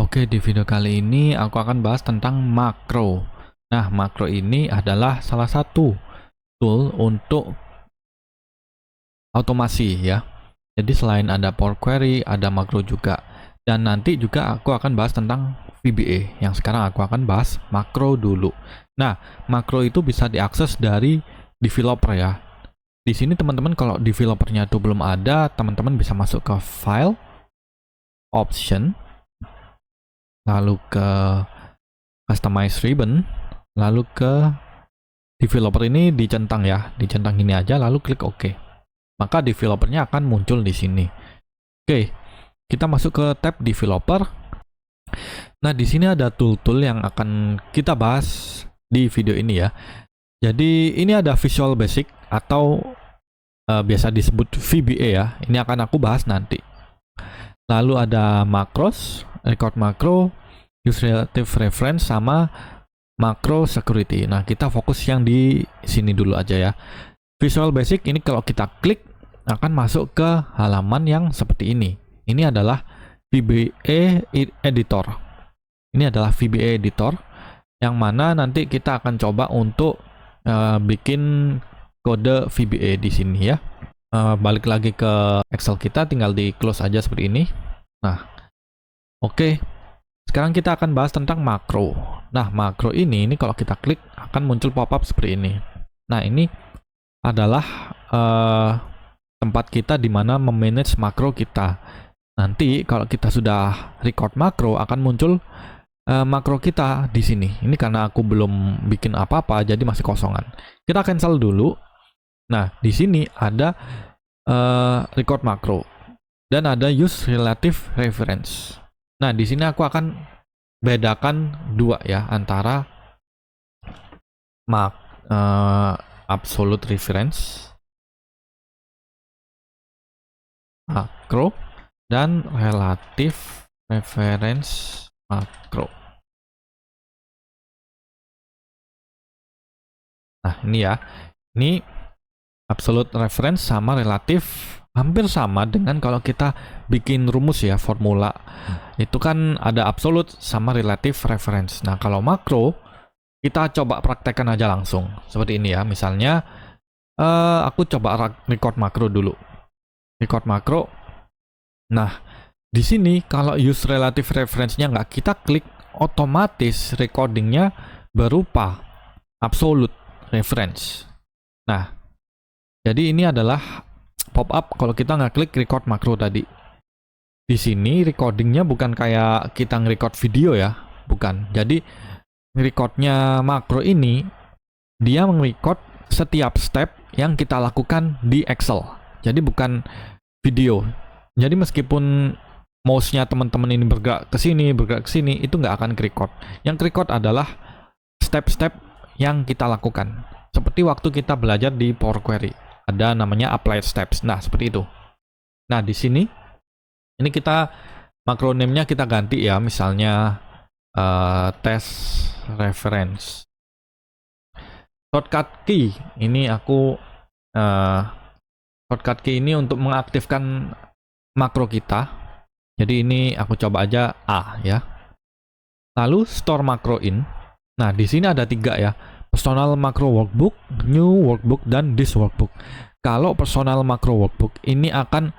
Oke, di video kali ini aku akan bahas tentang makro. Nah, makro ini adalah salah satu tool untuk automasi ya. Jadi selain ada Power Query, ada makro juga. Dan nanti juga aku akan bahas tentang VBA. Yang sekarang aku akan bahas makro dulu. Nah, makro itu bisa diakses dari developer ya. Di sini teman-teman kalau developernya itu belum ada, teman-teman bisa masuk ke File, Option, lalu ke Customize Ribbon, lalu ke developer ini dicentang ya, dicentang ini aja, lalu klik OK. Maka developernya akan muncul di sini. Oke, kita masuk ke tab developer. Nah, di sini ada tool-tool yang akan kita bahas di video ini ya. Jadi ini ada Visual Basic atau biasa disebut VBA ya. Ini akan aku bahas nanti. Lalu ada macros, record macro, use relative reference, sama macro security. Nah, kita fokus yang di sini dulu aja ya. Visual Basic ini kalau kita klik akan masuk ke halaman yang seperti ini. Ini adalah VBA editor. Ini adalah VBA editor yang mana nanti kita akan coba untuk bikin kode VBA di sini ya. Balik lagi ke Excel kita, tinggal di close aja seperti ini. Nah, oke. Sekarang kita akan bahas tentang makro. Nah, makro ini kalau kita klik akan muncul pop-up seperti ini. Nah, ini adalah tempat kita di mana memanage makro kita. Nanti kalau kita sudah record makro akan muncul makro kita di sini. Ini karena aku belum bikin apa-apa jadi masih kosongan. Kita cancel dulu. Nah, di sini ada record makro dan ada use relative reference. Nah, di sini aku akan bedakan dua ya antara absolute reference makro dan relative reference makro. Nah, ini ya. Ini absolute reference sama relatif hampir sama dengan kalau kita bikin rumus ya, formula. Itu kan ada absolute sama relative reference. Nah, kalau makro kita coba praktekkan aja langsung. Seperti ini ya. Misalnya aku coba record makro dulu. Record makro. Nah, di sini kalau use relative reference-nya nggak kita klik, otomatis recordingnya berupa absolute reference. Nah, jadi ini adalah pop-up kalau kita nggak klik record makro tadi. Di sini recordingnya bukan kayak kita nge-record video ya, bukan. Jadi recordnya makro ini dia nge-record setiap step yang kita lakukan di Excel. Jadi bukan video. Jadi meskipun mouse-nya teman-teman ini bergerak ke sini, itu nggak akan ke-record. Yang ke-record adalah step-step yang kita lakukan. Seperti waktu kita belajar di Power Query. Ada namanya applied steps. Nah, seperti itu. Nah, di sini ini kita makroname-nya kita ganti ya, misalnya test reference. Shortcut key ini aku shortcut key ini untuk mengaktifkan makro kita. Jadi ini aku coba aja A ya. Lalu store macro in. Nah, di sini ada 3 ya. Personal macro workbook, new workbook, dan this workbook. Kalau personal macro workbook ini akan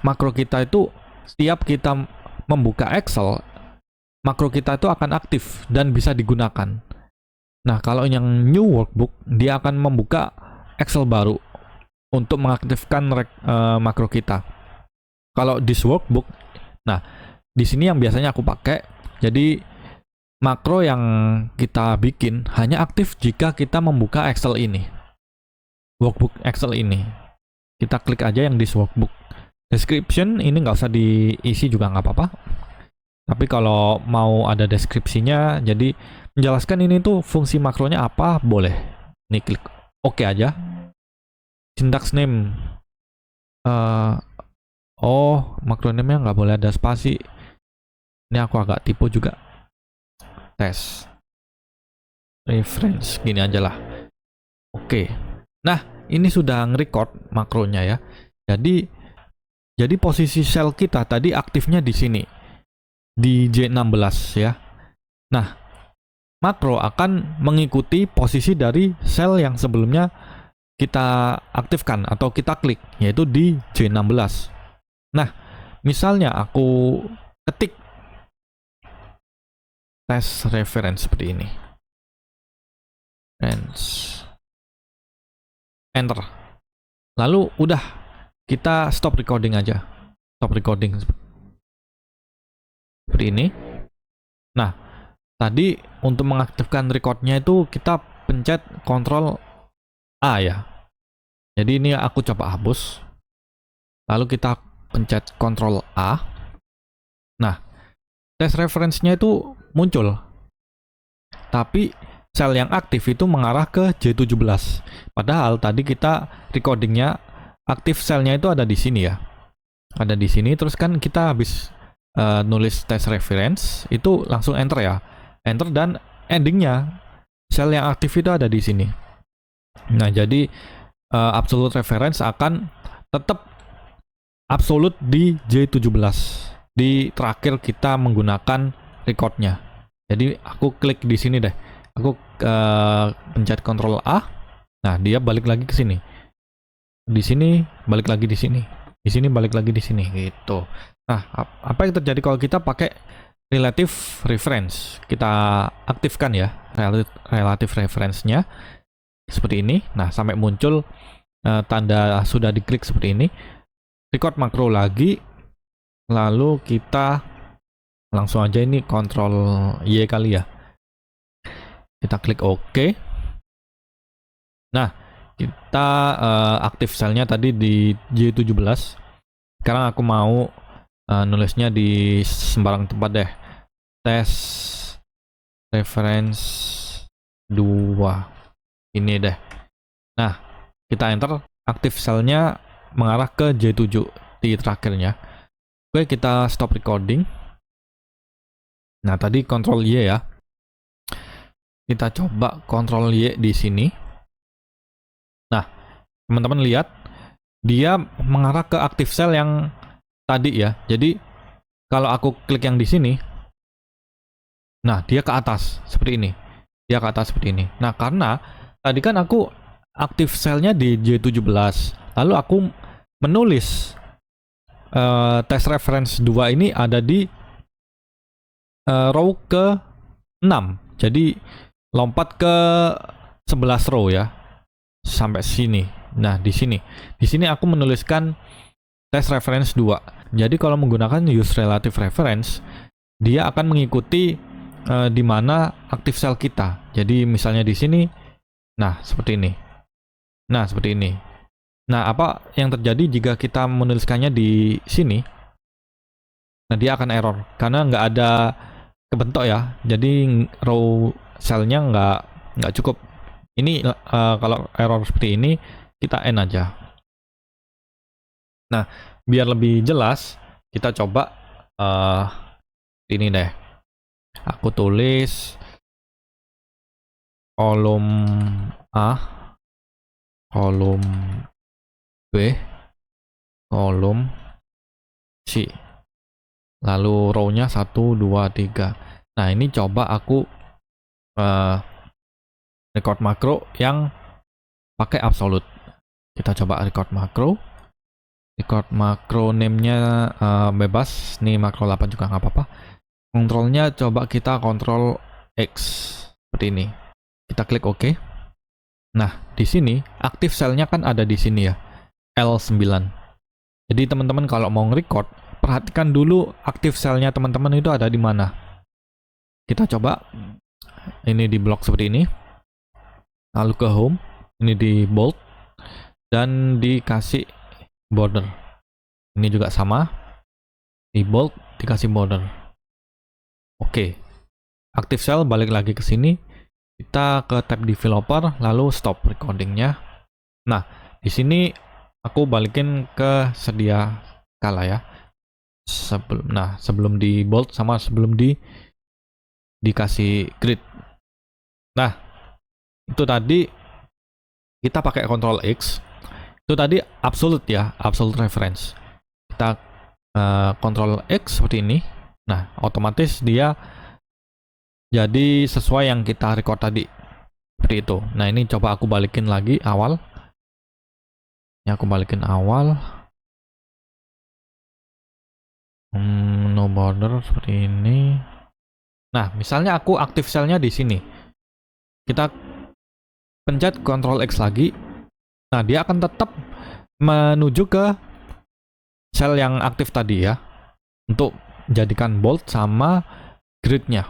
makro kita itu setiap kita membuka Excel, makro kita itu akan aktif dan bisa digunakan. Nah, kalau yang new workbook dia akan membuka Excel baru untuk mengaktifkan makro kita. Kalau this workbook, nah di sini yang biasanya aku pakai, jadi makro yang kita bikin hanya aktif jika kita membuka Excel ini, workbook Excel ini. Kita klik aja yang this workbook. Description ini nggak usah diisi juga nggak apa-apa. Tapi kalau mau ada deskripsinya, jadi menjelaskan ini tuh fungsi makronya apa, boleh. Ini klik OK aja. Syntax name. Makroname-nya nggak boleh ada spasi. Ini aku agak tipu juga. Test reference gini aja lah. Oke. Nah, ini sudah nge-record makronya ya. Jadi posisi sel kita tadi aktifnya di sini, di J16 ya. Nah, makro akan mengikuti posisi dari sel yang sebelumnya kita aktifkan atau kita klik, yaitu di J16. Nah, misalnya aku ketik test reference seperti ini. Enter. Lalu udah, kita stop recording aja. Stop recording seperti ini. Nah, tadi untuk mengaktifkan recordnya itu kita pencet Ctrl A ya. Jadi ini aku coba hapus. Lalu kita pencet Ctrl A. Nah, test reference-nya itu muncul. Tapi sel yang aktif itu mengarah ke J17. Padahal tadi kita recordingnya aktif selnya itu ada di sini ya. Ada di sini, terus kan kita habis nulis test reference itu langsung enter ya. Enter dan endingnya sel yang aktif itu ada di sini. Nah, jadi absolute reference akan tetap absolute di J17 di terakhir kita menggunakan recordnya. Jadi aku klik di sini deh. Aku pencet Ctrl A. Nah, dia balik lagi ke sini. Di sini balik lagi di sini. Di sini balik lagi di sini gitu. Nah, apa yang terjadi kalau kita pakai relative reference? Kita aktifkan ya relative reference-nya seperti ini. Nah, sampai muncul tanda sudah diklik seperti ini. Record makro lagi. Lalu kita langsung aja ini Ctrl Y kali ya. Kita klik OK. Nah, kita aktif selnya tadi di J17. Sekarang aku mau nulisnya di sembarang tempat deh. Test reference 2. Ini deh. Nah, kita enter. Aktif selnya mengarah ke J7 di terakhirnya. Oke, kita stop recording. Nah, tadi Ctrl Y ya. Kita coba Ctrl Y di sini. Nah, teman-teman lihat dia mengarah ke aktif sel yang tadi ya. Jadi kalau aku klik yang di sini, nah dia ke atas seperti ini. Dia ke atas seperti ini. Nah, karena tadi kan aku aktif selnya di J17. Lalu aku menulis test reference 2 ini ada di row ke 6. Jadi lompat ke 11 row ya. Sampai sini. Nah, di sini. Di sini aku menuliskan test reference 2. Jadi kalau menggunakan use relative reference, dia akan mengikuti di mana aktif sel kita. Jadi misalnya di sini, nah seperti ini. Nah, seperti ini. Nah, apa yang terjadi jika kita menuliskannya di sini? Nah, dia akan error karena nggak ada kebentuk ya. Jadi row selnya nggak cukup. Ini kalau error seperti ini kita end aja. Nah, biar lebih jelas kita coba ini deh. Aku tulis kolom A, kolom B, kolom C. Lalu row-nya 1, 2, 3. Nah, ini coba aku record makro yang pakai absolute. Kita coba record makro. Record makro name-nya bebas. Nih makro 8 juga nggak apa-apa. Kontrolnya coba kita Ctrl X seperti ini. Kita klik OK. Nah, di sini aktif selnya kan ada di sini ya. L9. Jadi teman-teman kalau mau nge-record, perhatikan dulu aktif selnya teman-teman itu ada di mana. Kita coba ini di blok seperti ini. Lalu ke home, ini di bold dan dikasih border. Ini juga sama. Di bold dikasih border. Oke. Aktif sel balik lagi ke sini. Kita ke tab developer lalu stop recordingnya. Nah, di sini aku balikin ke sedia kala ya. Sebelum di bold sama sebelum dikasih grid. Nah, itu tadi kita pakai Ctrl X. Itu tadi absolute ya, absolute reference. kita Ctrl X seperti ini. Nah, otomatis dia jadi sesuai yang kita record tadi. Seperti itu. Nah, ini coba aku balikin lagi awal. Ini aku balikin awal. No border seperti ini. Nah, misalnya aku aktif selnya di sini. Kita pencet Ctrl X lagi. Nah, dia akan tetap menuju ke sel yang aktif tadi ya. Untuk jadikan bold sama gridnya.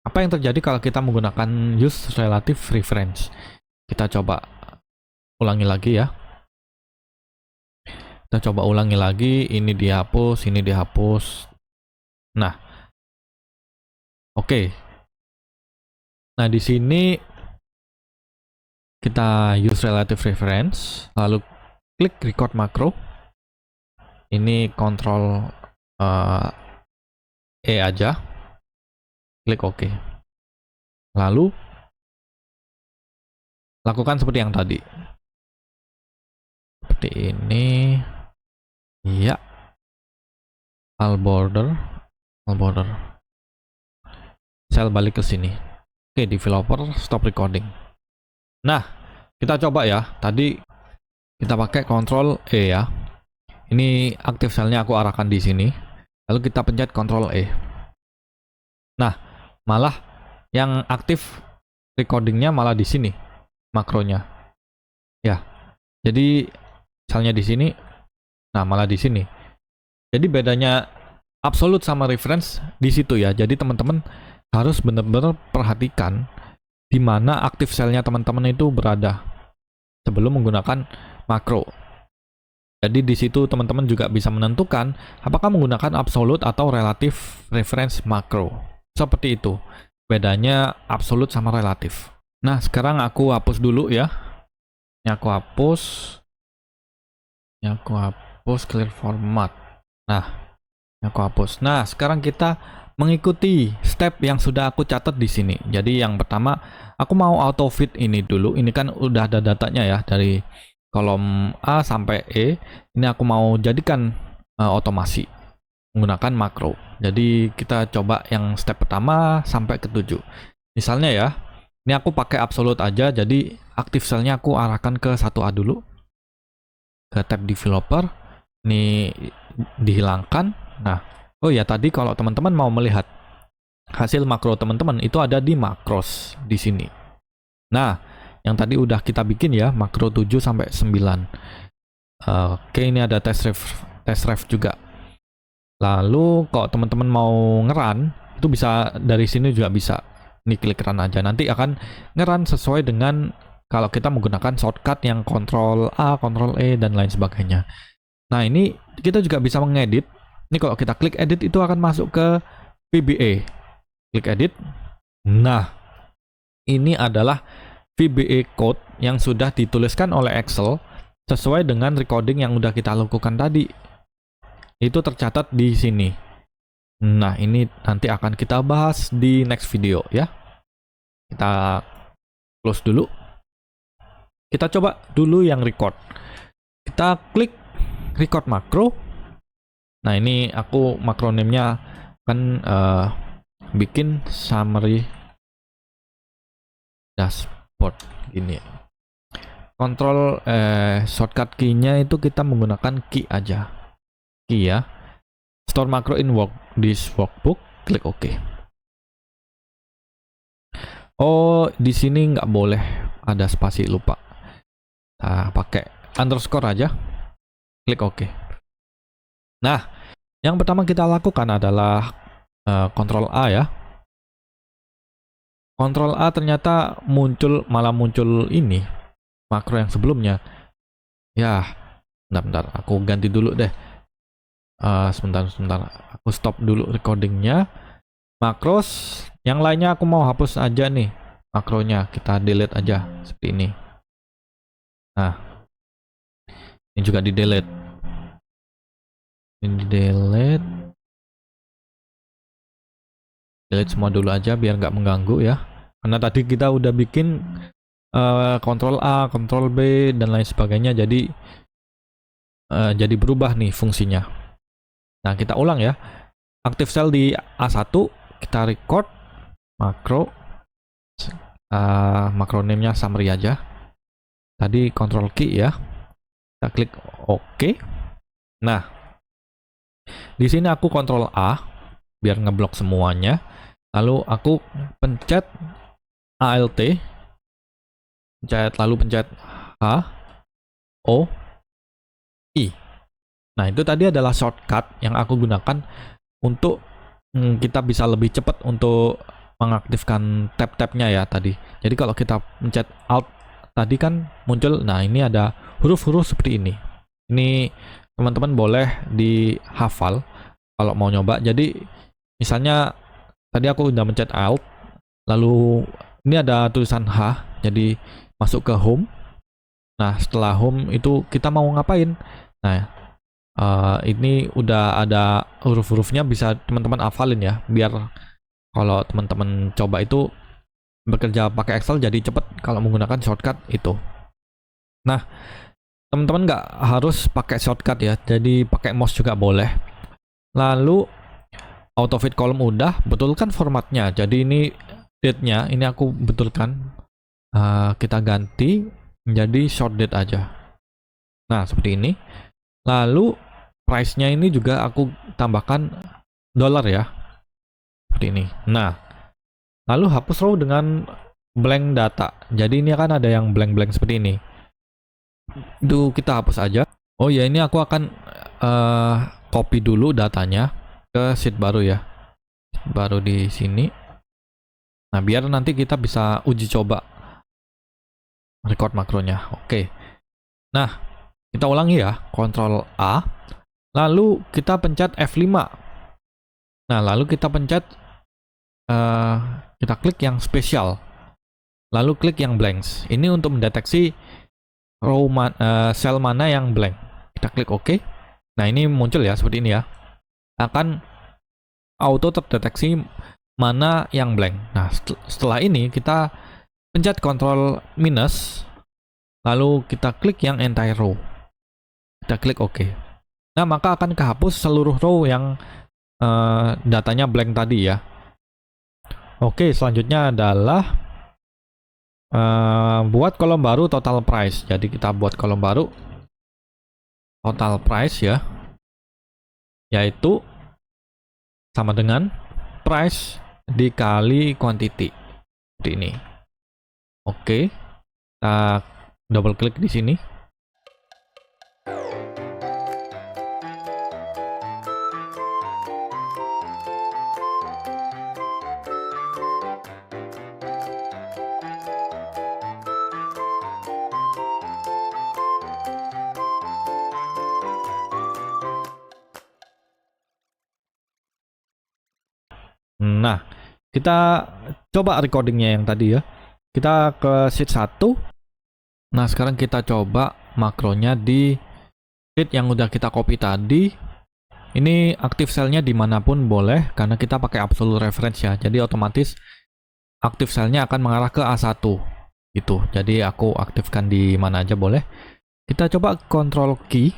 Apa yang terjadi kalau kita menggunakan use relative reference? Kita coba ulangi lagi ya. Kita coba ulangi lagi. Ini dihapus, ini dihapus. Nah, oke. Nah, di sini kita use relative reference, lalu klik record macro. Ini Ctrl E aja. Klik OK. Lalu lakukan seperti yang tadi. Seperti ini. Ya. All border. Sel balik ke sini. Oke, developer stop recording. Nah, kita coba ya. Tadi kita pakai Ctrl E ya. Ini aktif selnya aku arahkan di sini. Lalu kita pencet Ctrl E. Nah, malah yang aktif recordingnya malah di sini makronya. Ya. Jadi selnya di sini. Nah, malah di sini. Jadi bedanya absolute sama reference di situ ya. Jadi teman-teman harus benar-benar perhatikan di mana aktif selnya teman-teman itu berada sebelum menggunakan makro. Jadi di situ teman-teman juga bisa menentukan apakah menggunakan absolute atau relative reference makro. Seperti itu. Bedanya absolute sama relatif. Nah, sekarang aku hapus dulu ya. Ini aku hapus. Clear format. Nah, ini aku hapus. Nah, sekarang kita mengikuti step yang sudah aku catat di sini. Jadi yang pertama, aku mau auto fit ini dulu. Ini kan udah ada datanya ya dari kolom A sampai E. Ini aku mau jadikan otomasi menggunakan makro. Jadi kita coba yang step pertama sampai ke 7. Misalnya ya, ini aku pakai absolute aja. Jadi aktif selnya aku arahkan ke 1A dulu. Ke tab developer. Ini dihilangkan. Nah, oh ya, tadi kalau teman-teman mau melihat hasil makro teman-teman itu ada di makros di sini. Nah, yang tadi udah kita bikin ya, makro 7 sampai 9. Oke, ini ada test ref juga. Lalu kalau teman-teman mau ngeran, itu bisa dari sini juga bisa. Ini klik run aja. Nanti akan ngeran sesuai dengan kalau kita menggunakan shortcut yang Ctrl A, Ctrl E dan lain sebagainya. Nah, ini kita juga bisa mengedit. Ini kalau kita klik edit itu akan masuk ke VBA. Klik edit. Nah, ini adalah VBA code yang sudah dituliskan oleh Excel sesuai dengan recording yang udah kita lakukan tadi. Itu tercatat di sini. Nah, ini nanti akan kita bahas di next video ya. Kita close dulu. Kita coba dulu yang record. Kita klik record makro. Nah, ini aku makronimnya kan bikin summary dashboard gini. Kontrol shortcut key-nya itu kita menggunakan key aja. Key ya. Store macro in this workbook, klik OK. Oh, di sini nggak boleh ada spasi, lupa. Nah, pakai underscore aja. Klik OK. Nah, yang pertama kita lakukan adalah Ctrl A ya. Ctrl A ternyata malah muncul ini makro yang sebelumnya. Ya, bentar, aku ganti dulu deh. Sebentar, aku stop dulu recordingnya. Makros yang lainnya aku mau hapus aja nih makronya, kita delete aja seperti ini. Nah, ini juga di delete. Ini delete semua dulu aja biar nggak mengganggu ya, karena tadi kita udah bikin Ctrl A, Ctrl B dan lain sebagainya, jadi jadi berubah nih fungsinya. Nah, kita ulang ya. Active cell di A1, kita record makro, makro name-nya summary aja. Tadi control key ya. Kita klik OK. Nah, di sini aku control A biar ngeblok semuanya. Lalu aku pencet ALT, lalu pencet H, O, I. Nah, itu tadi adalah shortcut yang aku gunakan untuk kita bisa lebih cepat untuk mengaktifkan tab-tabnya ya tadi. Jadi kalau kita pencet Alt tadi kan muncul, nah ini ada huruf-huruf seperti ini. Ini teman-teman boleh dihafal kalau mau nyoba. Jadi misalnya tadi aku udah mencet Alt, lalu ini ada tulisan H, jadi masuk ke home. Nah, setelah home itu kita mau ngapain? Nah, ini udah ada huruf-hurufnya, bisa teman-teman hafalin ya, biar kalau teman-teman coba itu bekerja pakai Excel jadi cepet kalau menggunakan shortcut itu. Nah, teman-teman nggak harus pakai shortcut ya, jadi pakai mouse juga boleh. Lalu auto fit column udah, betulkan formatnya. Jadi ini date-nya, ini aku betulkan. Kita ganti menjadi short date aja. Nah, seperti ini. Lalu price-nya ini juga aku tambahkan dolar ya. Seperti ini. Nah, lalu hapus row dengan blank data. Jadi ini akan ada yang blank-blank seperti ini. Itu kita hapus aja. Oh ya, ini aku akan copy dulu datanya ke sheet baru ya. Baru di sini. Nah, biar nanti kita bisa uji coba record makronya. Oke. Nah, kita ulangi ya. Ctrl A. Lalu kita pencet F5. Nah, lalu kita pencet kita klik yang spesial. Lalu klik yang blanks. Ini untuk mendeteksi row cell mana yang blank. Kita klik OK. Nah, ini muncul ya seperti ini ya. Akan auto terdeteksi mana yang blank. Nah, setelah ini kita pencet Ctrl minus, lalu kita klik yang entire row. Kita klik OK. Nah, maka akan kehapus seluruh row yang datanya blank tadi ya. Oke, selanjutnya adalah buat kolom baru total price. Jadi kita buat kolom baru total price ya, yaitu sama dengan price dikali quantity seperti ini. Oke, kita double klik di sini. Nah, kita coba recordingnya yang tadi ya. Kita ke sheet 1. Nah, sekarang kita coba makronya di sheet yang udah kita copy tadi. Ini aktif cell-nya dimanapun boleh, karena kita pakai absolute reference ya. Jadi otomatis aktif cell-nya akan mengarah ke A1. Gitu. Jadi aku aktifkan di mana aja boleh. Kita coba control key.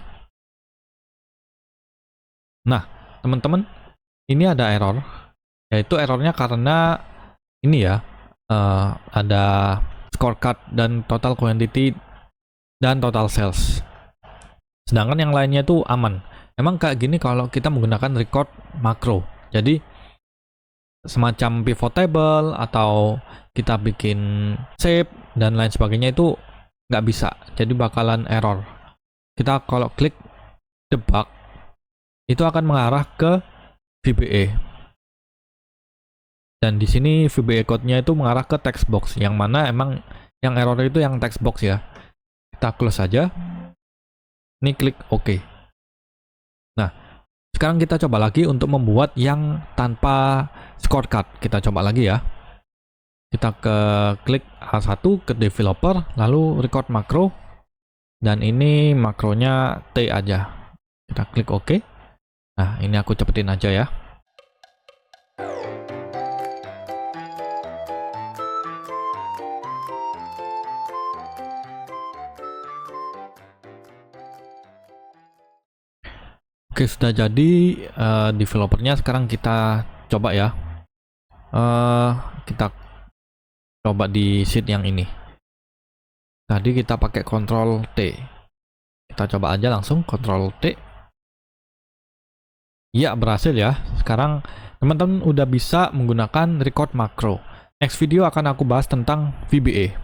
Nah, teman-teman, ini ada error. Yaitu errornya karena ini ya, ada scorecard dan total quantity dan total sales. Sedangkan yang lainnya itu aman. Emang kayak gini kalau kita menggunakan record makro. Jadi semacam pivot table atau kita bikin shape dan lain sebagainya itu nggak bisa. Jadi bakalan error. Kita kalau klik debug itu akan mengarah ke VBA. Dan di sini VBA code-nya itu mengarah ke text box, yang mana emang yang error itu yang text box ya. Kita close saja. Ini klik OK. Nah, sekarang kita coba lagi untuk membuat yang tanpa scorecard. Kita coba lagi ya. Kita ke klik A1 ke developer, lalu record makro. Dan ini makronya T aja. Kita klik OK. Nah, ini aku cepetin aja ya. Oke, sudah jadi developernya. Sekarang kita coba ya. Kita coba di sheet yang ini. Tadi kita pakai Ctrl T. Kita coba aja langsung Ctrl T. Iya, berhasil ya. Sekarang teman-teman udah bisa menggunakan record makro. Next video akan aku bahas tentang VBA.